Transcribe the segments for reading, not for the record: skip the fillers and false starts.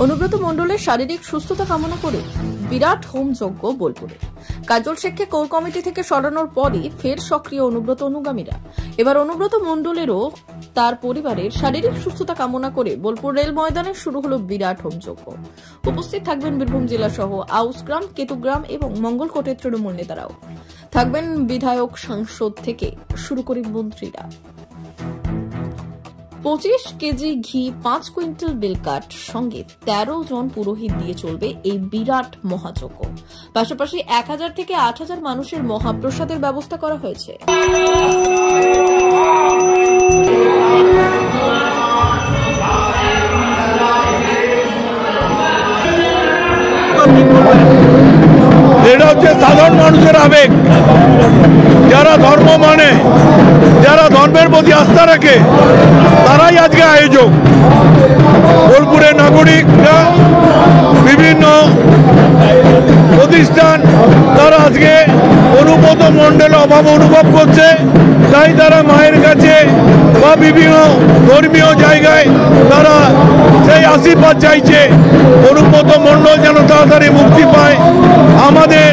অনুব্রত মণ্ডলের শারীরিক সুস্থতা কামনা করে বিরাট হোম যজ্ঞ বোলপুরে। কাজল শেখকে কোর কমিটি থেকে সরানোর পরই ফের সক্রিয় অনুব্রত অনুগামীরা। এবার অনুব্রত মণ্ডলেরও তার পরিবারের শারীরিক সুস্থতা কামনা করে বোলপুর রেল ময়দানে শুরু হলো বিরাট হোম যজ্ঞ। উপস্থিত থাকবেন বীরভূম জেলা সহ আউসগ্রাম, কেতুগ্রাম এবং মঙ্গলকোটের তৃণমূল নেতারাও। থাকবেন বিধায়ক, সাংসদ থেকে শুরু করে মন্ত্রীরা। 25 কেজি ঘি, 5 কুইন্টাল বেলকাঠ সঙ্গে 13 জন পুরোহিত দিয়ে চলবে এই বিরাট মহাযজ্ঞ। পাশাপাশি 1000 থেকে 8000 মানুষের মহাপ্রসাদের ব্যবস্থা করা হয়েছে। এটা হচ্ছে সাধারণ মানুষের আবেগ, যারা ধর্ম মানে, যারা ধর্মের প্রতি আস্থা রাখে, তারাই আজকে আয়োজক। বোলপুরের নাগরিকরা, বিভিন্ন প্রতিষ্ঠান, তারা আজকে অনুব্রত মণ্ডলের অভাব অনুভব করছে, তাই তারা মায়ের কাছে বা বিভিন্ন ধর্মীয় জায়গায় তারা সেই আশীর্বাদ চাইছে। অনুব্রত মণ্ডল যেন তাড়াতাড়ি মুক্তি পায়, আমাদের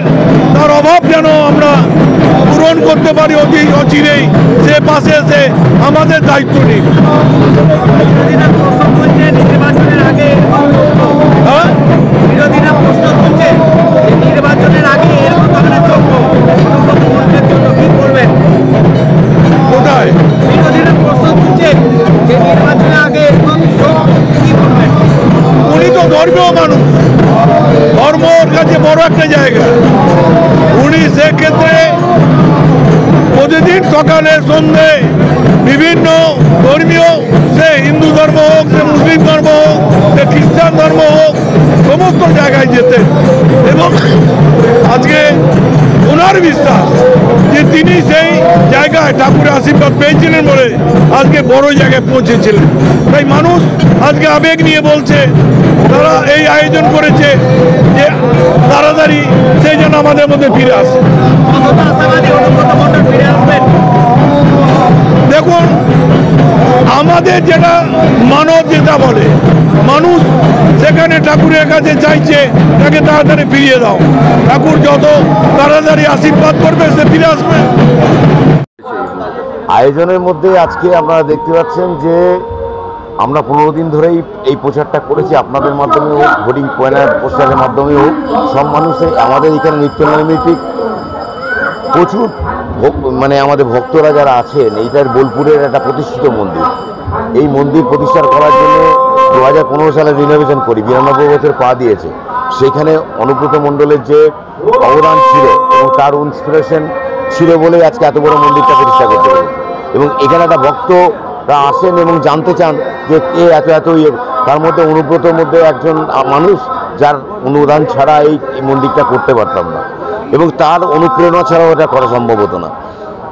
তার অভাব যেন আমরা পূরণ করতে পারি অতি অচিরেই, সে পাশে এসে আমাদের দায়িত্ব নিক। নির্বাচনের আগে বিরোধীরা প্রশ্ন তুলছে নির্বাচনের আগে এরকম ধরনের যোগ্য জন্য কি করবেন? কোথায় বিরোধীরা প্রশ্ন তুলছে যে নির্বাচনের আগে এরকম কি করবেন? উনি তো ধর্মীয় মানুষ, ধর্মের কাছে বড় একটা জায়গা। উনি সেক্ষেত্রে প্রতিদিন সকালে সন্ধ্যে বিভিন্ন ধর্মীয়, সে হিন্দু ধর্ম হোক, সে মুসলিম ধর্ম হোক, সে খ্রিস্টান ধর্ম হোক, সমস্ত জায়গায় যেতেন। এবং আজকে ওনার বিশ্বাস যে তিনি সেই জায়গায় ঠাকুরের আশীর্বাদ পেয়েছিলেন বলে আজকে বড় জায়গায় পৌঁছেছিলেন। তাই মানুষ আজকে আবেগ নিয়ে বলছে, তারা এই আয়োজন করেছে যে তাড়াতাড়ি সেই যেন আমাদের মধ্যে ফিরে আসে। দেখুন, আমাদের যেটা মানব যেটা বলে, মানুষ সেখানে ঠাকুরের কাছে চাইছে তাকে তাড়াতাড়ি ফিরিয়ে দাও। ঠাকুর যত তাড়াতাড়ি আশীর্বাদ করবে সে ফিরে আসবে। আয়োজনের মধ্যে আজকে আপনারা দেখতে পাচ্ছেন যে আমরা 15 দিন ধরেই এই প্রচারটা করেছি, আপনাদের মাধ্যমে হোক, হোর্ডিং পোস্টারের মাধ্যমে হোক, সব মানুষে আমাদের এখানে নিত্যনৈমিত্তিক প্রচুর মানে আমাদের ভক্তরা যারা আছেন, এইটার বোলপুরের একটা প্রতিষ্ঠিত মন্দির। এই মন্দির প্রতিষ্ঠা করার জন্য 2015 সালে রিনোভেশন করি, 92 বছর পা দিয়েছে। সেখানে অনুব্রত মণ্ডলের যে অবদান ছিল এবং তার ইন্সপিরেশন ছিল বলেই আজকে এত বড় মন্দিরটা প্রতিষ্ঠা করতে পেরেছে। এবং এখানে একটা ভক্তরা আসেন এবং জানতে চান যে কে এত তার মধ্যে অনুব্রতর মধ্যে একজন মানুষ যার অনুদান ছাড়া এই মন্দিরটা করতে পারতাম না, এবং তার অনুপ্রেরণা ছাড়াও এটা করা সম্ভব হতো না।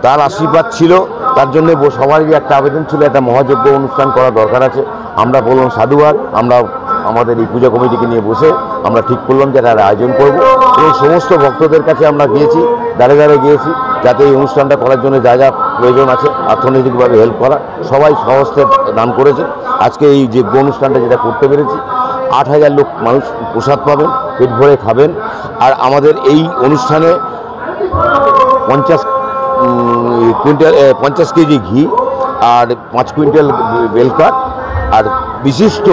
তার আশীর্বাদ ছিল, তার জন্য সবারই একটা আবেদন ছিল একটা মহাযজ্ঞ অনুষ্ঠান করা দরকার আছে। আমরা বললাম সাধুবাদ, আমরা আমাদের এই পূজা কমিটিকে নিয়ে বসে আমরা ঠিক করলাম যে এটার আয়োজন করব, এবং সমস্ত ভক্তদের কাছে আমরা গিয়েছি, দাঁড়ে দাঁড়িয়ে গিয়েছি, যাতে এই অনুষ্ঠানটা করার জন্য যা যা প্রয়োজন আছে অর্থনৈতিকভাবে হেল্প করা, সবাই সহস্তে দান করেছে। আজকে এই যে অনুষ্ঠানটা যেটা করতে পেরেছি, 8000 লোক মানুষ প্রসাদ পাবেন, পেট ভরে খাবেন। আর আমাদের এই অনুষ্ঠানে 50 কেজি ঘি আর 5 কুইন্টাল বেলকাঠ আর বিশিষ্ট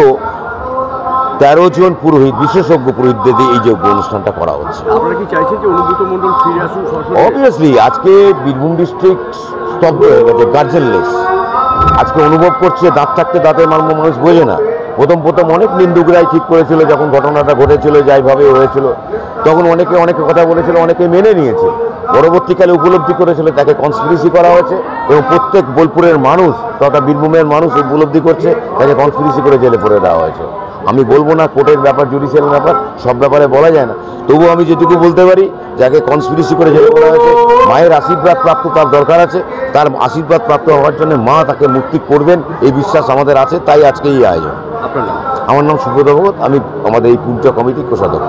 13 জন পুরোহিত, বিশেষজ্ঞ পুরোহিতদের দিয়ে এই যে অনুষ্ঠানটা করা হচ্ছে। আপনারা কি চাইছেন যে অনুব্রত মণ্ডল ফিরে আসুন? অবভিয়াসলি আজকে বীরভূম ডিস্ট্রিক্ট স্তব্ধ হয়ে গেছে, গার্জেনলেস। আজকে অনুভব করছে দাঁত থাকতে দাঁতের মর্ম মানুষ বোঝে না। প্রথম অনেক নিন্দুকরাই ঠিক করেছিল, যখন ঘটনাটা ঘটেছিল যাইভাবে হয়েছিল, তখন অনেকে কথা বলেছিল, অনেকে মেনে নিয়েছে। পরবর্তীকালে উপলব্ধি করেছিল তাকে কনস্পিরেসি করা হয়েছে, এবং প্রত্যেক বোলপুরের মানুষ তথা বীরভূমের মানুষ উপলব্ধি করছে তাকে কনস্পিরেসি করে জেলে পড়ে দেওয়া হয়েছে। আমি বলবো না কোর্টের ব্যাপার, জুডিশিয়াল ব্যাপার, সব ব্যাপারে বলা যায় না, তবুও আমি যেটুকু বলতে পারি, যাকে কনস্পিরেসি করে জেলে পড়া হয়েছে, মায়ের আশীর্বাদ প্রাপ্ত তার দরকার আছে। তার আশীর্বাদ প্রাপ্ত হওয়ার জন্য মা তাকে মুক্তি করবেন এই বিশ্বাস আমাদের আছে, তাই আজকে এই আয়োজন। আমার নাম সুব্রত ভগত, আমি আমাদের এই পূজা কমিটির কোষাধ্যক্ষ।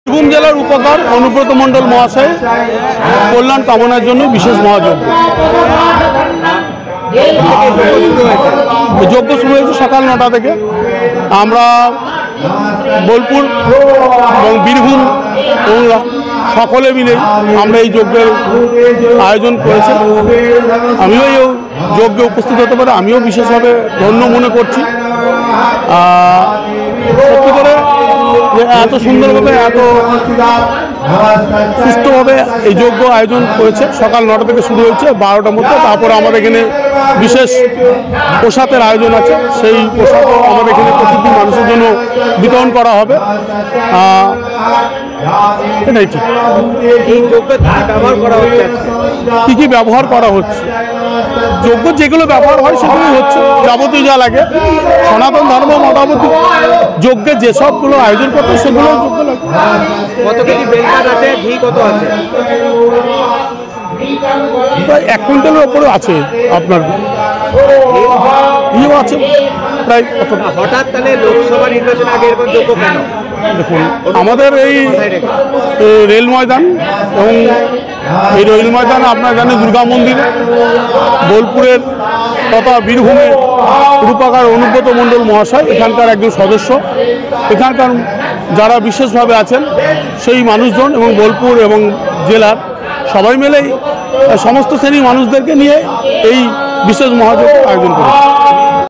বীরভূম জেলার উপকার অনুব্রত মণ্ডল মহাশয় কল্যাণ কামনার জন্য বিশেষ মহাযজ্ঞ। যজ্ঞ শুরু হয়েছে সকাল 9টা থেকে। আমরা বোলপুর এবং বীরভূম এবং সকলে মিলে আমরা এই যজ্ঞের আয়োজন করেছি। আমিও এই যজ্ঞে উপস্থিত হতে পারে, আমিও বিশেষভাবে ধন্য মনে করছি। সত্যি করে যে এত সুন্দরভাবে এত সুষ্ঠুভাবে এই যজ্ঞ আয়োজন করেছে। সকাল 9টা থেকে শুরু হয়েছে, 12টার মধ্যে। তারপরে আমাদের এখানে বিশেষ প্রসাদের আয়োজন আছে, সেই প্রসাদও আমাদের এখানে প্রতিটি মানুষের জন্য বিতরণ করা হবে। এটাই ঠিক। এই যজ্ঞ ব্যবহার করা হচ্ছে, কী কী ব্যবহার করা হচ্ছে? যজ্ঞ যেগুলো ব্যবহার হয় সেগুলোই হচ্ছে, যাবতীয় যা লাগে। সনাতন ধর্ম মোটামুটি যজ্ঞে যেসবগুলো আয়োজন করতে সেগুলো যজ্ঞ লাগে। কত কেজি বেলপাত আছে, ঘি কত আছে? প্রায় 1 কুইন্টালের ওপরে আছে। আপনার ইয়েও আছে প্রায়। হঠাৎ তাহলে লোকসভা নির্বাচন আগে এরকম যজ্ঞ কেন? দেখুন, আমাদের এই রেল ময়দান এবং এই রেল ময়দানে আপনার জানেন দুর্গা মন্দিরে, বোলপুরের তথা বীরভূমের রূপকার অনুব্রত মণ্ডল মহাশয় এখানকার একজন সদস্য। এখানকার যারা বিশেষভাবে আছেন সেই মানুষজন এবং বোলপুর এবং জেলার সবাই মিলেই সমস্ত শ্রেণীর মানুষদেরকে নিয়ে এই বিশেষ মহাযজ্ঞের আয়োজন করেছে।